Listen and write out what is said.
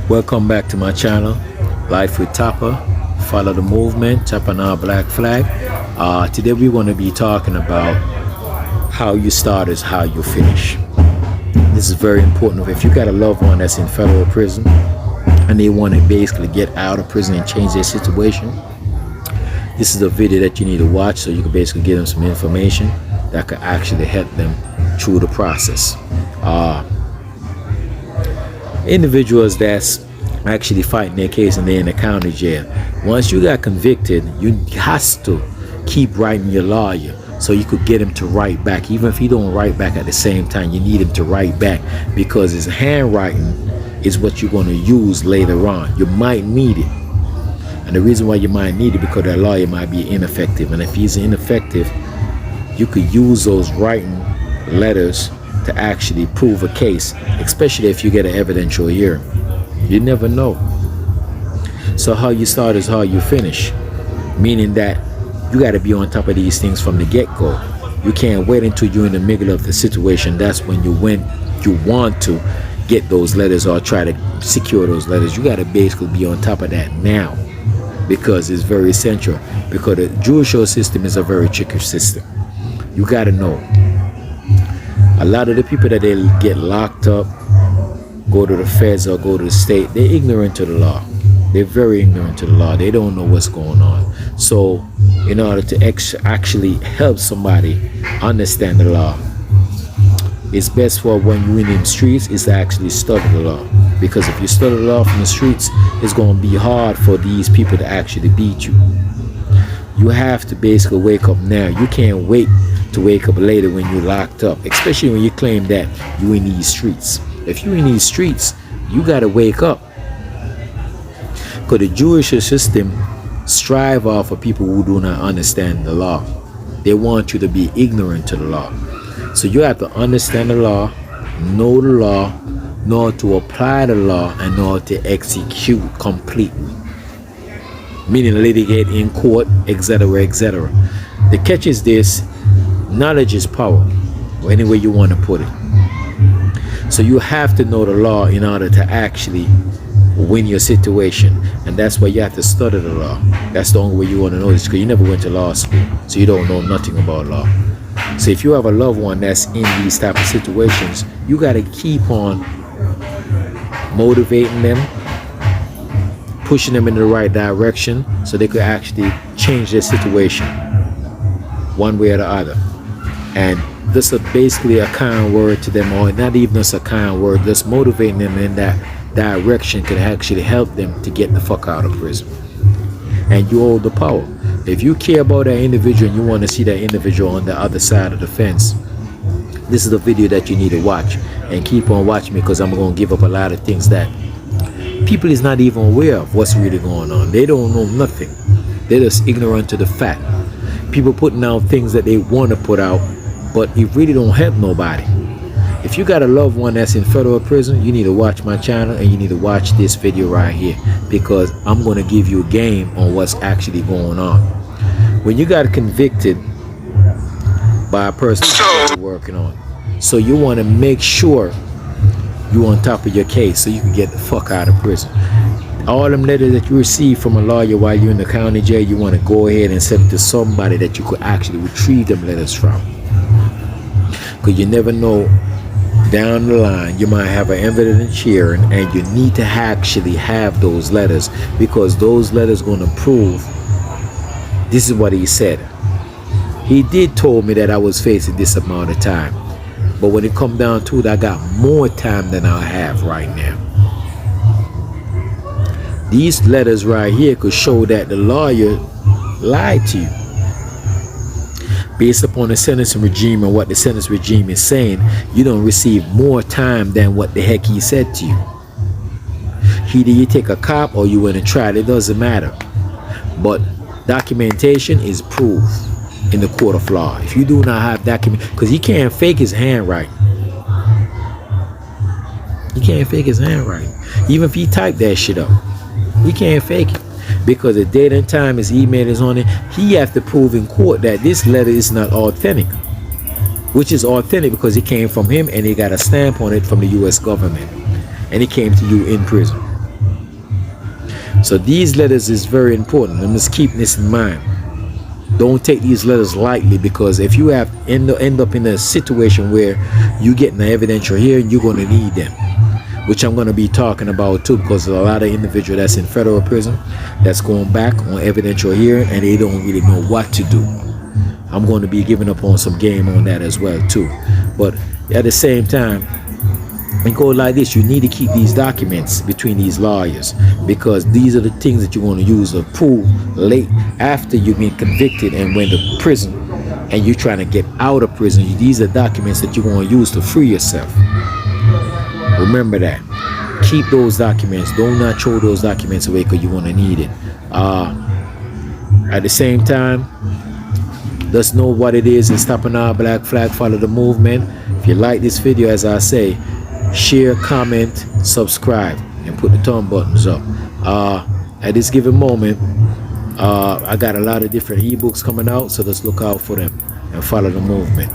Welcome back to my channel, Life with Tapper. Follow the movement, tapping our black flag. Today we're going to be talking about how you start is how you finish. This is very important. If you got a loved one that's in federal prison and they want to basically get out of prison and change their situation, this is a video that you need to watch so you can basically give them some information that could actually help them through the process. Individuals that's actually fighting their case and they're in the county jail, once you got convicted, you has to keep writing your lawyer so you could get him to write back. Even if he don't write back at the same time, you need him to write back, because his handwriting is what you're going to use later on. You might need it, and the reason why you might need it because that lawyer might be ineffective, and if he's ineffective, you could use those writing letters to actually prove a case, especially if you get an evidential hearing. You never know. So how you start is how you finish, meaning that you got to be on top of these things from the get-go. You can't wait until you're in the middle of the situation. That's when you want to get those letters or try to secure those letters. You got to basically be on top of that now, because it's very essential, because the judicial system is a very tricky system. You got to know. A lot of the people that they get locked up, go to the feds or go to the state, they're ignorant to the law. They're very ignorant to the law. They don't know what's going on. So in order to actually help somebody understand the law, it's best for when you're in the streets is to actually study the law. Because if you study the law from the streets, it's going to be hard for these people to actually beat you. You have to basically wake up now. You can't wait to wake up later when you're locked up, especially when you claim that you're in these streets. If you're in these streets, you got to wake up, because the judicial system strive off of people who do not understand the law. They want you to be ignorant to the law. So you have to understand the law, know the law, know how to apply the law, and know how to execute completely, meaning litigate in court, etc., etc. The catch is this: knowledge is power, or any way you want to put it. So you have to know the law in order to actually win your situation, and that's why you have to study the law. That's the only way you want to know this, because you never went to law school, so you don't know nothing about law. So if you have a loved one that's in these type of situations, you got to keep on motivating them, pushing them in the right direction so they could actually change their situation one way or the other. And this is basically a kind word to them, or not even just a kind word, just motivating them in that direction could actually help them to get the fuck out of prison. And you hold the power. If you care about that individual and you want to see that individual on the other side of the fence, this is the video that you need to watch, and keep on watching me, because I'm going to give up a lot of things that people is not even aware of what's really going on. They don't know nothing. They're just ignorant to the fact. People putting out things that they want to put out, but it really don't help nobody. If you got a loved one that's in federal prison, you need to watch my channel, and you need to watch this video right here, because I'm going to give you a game on what's actually going on. When you got convicted by a person you're working on, so you want to make sure you're on top of your case so you can get the fuck out of prison. All them letters that you receive from a lawyer while you're in the county jail, you want to go ahead and send it to somebody that you could actually retrieve them letters from, because you never know, down the line you might have an evidence hearing and you need to actually have those letters, because those letters going to prove. This is what he said. He did told me that I was facing this amount of time, but when it come down to it, I got more time than I have right now. These letters right here could show that the lawyer lied to you. Based upon the sentencing regime and what the sentence regime is saying, you don't receive more time than what the heck he said to you. Either you take a cop or you went and tried, it doesn't matter. But documentation is proof in the court of law. If you do not have document, because he can't fake his handwriting. He can't fake his handwriting. Even if he typed that shit up, he can't fake it. Because the date and time his email is on it, he has to prove in court that this letter is not authentic. which is authentic because it came from him and he got a stamp on it from the U.S. government, and it came to you in prison. So these letters is very important. I must keep this in mind. Don't take these letters lightly, because if you have end up in a situation where you get an evidential hearing, you're going to need them, which I'm going to be talking about too, because there's a lot of individual that's in federal prison that's going back on evidential hearing and they don't really know what to do. I'm going to be giving up on some game on that as well too. But at the same time, and go like this, you need to keep these documents between these lawyers, because these are the things that you're going to use to prove late after you've been convicted and went to prison and you're trying to get out of prison. These are documents that you're going to use to free yourself. Remember that. Keep those documents. Do not throw those documents away, because you're going to need it. At the same time, let's know what it is and Stopping Our Black Flag. Follow the movement. If you like this video, as I say, share, comment, subscribe, and put the thumb buttons up. At this given moment, I got a lot of different ebooks coming out, so let's look out for them and follow the movement.